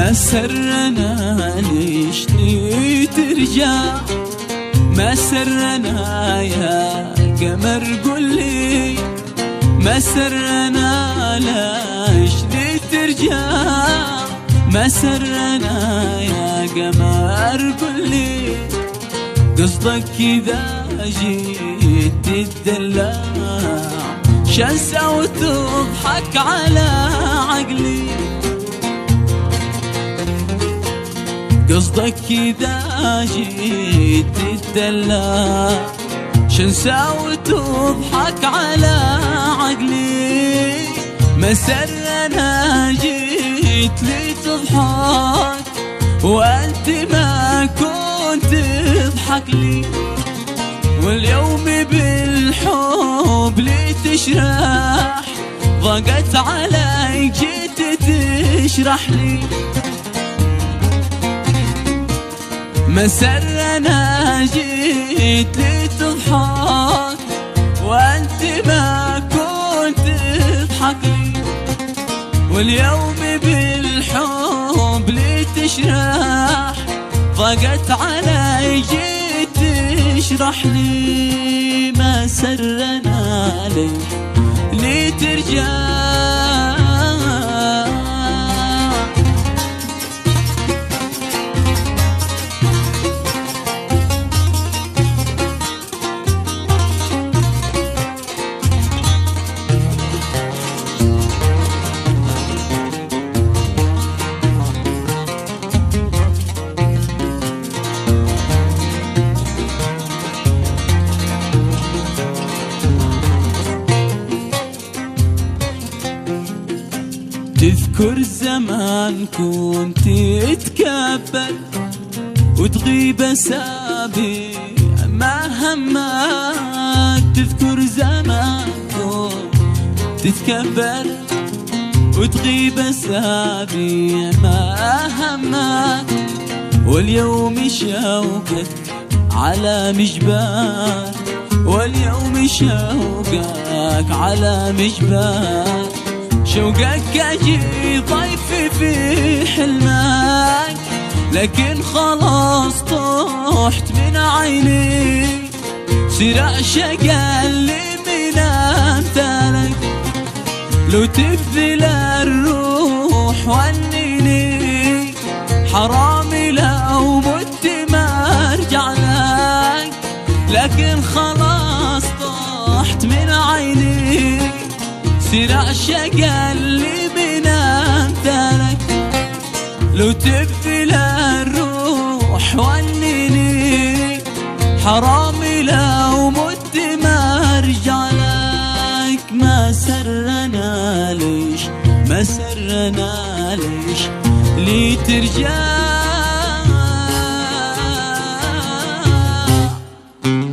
ما سرنا ليش ترجع، ما سرنا يا قمر قولي، ما سرنا ليش ترجع، ما سرنا يا قمر قولي. قصدك كذا جيت تدلع، شنسى وتضحك على عقلي. قصدك كذا جيت تدلع، شنسى وتضحك على عقلي. ما سرنا جيت لي تضحك وانت ما كنت تضحك لي، واليوم بالحب لي تشرح، ضاقت علي جيت تشرح لي. ما سرنا جيت لي تضحك وانت ما كنت تضحك لي، واليوم بالحب لي تشرح، ضاقت علي جيت تشرح لي. ما سرنا لي ترجع. تذكر زمان كنت تتكبر وتغيب أسابيع ما همك. تذكر زمان كنت تتكبر وتغيب أسابيع ما همك، واليوم شوقك على مجبار، واليوم شوقك على مجبار. شوقك أجي ضيفي في حلمك، لكن خلاص طحت من عيني. صير أعشق اللي من أمثالك، لو تبذل الروح ونيني. حرامي لو مت ما أرجع لك، لكن خلاص طحت من عيني. صير أعشق اللي من أمثالك، لو تبذل الروح ونيني. حرامي لو مت ما أرجع لك. ما سرنا ليش، ما سرنا ليش لي ترجع.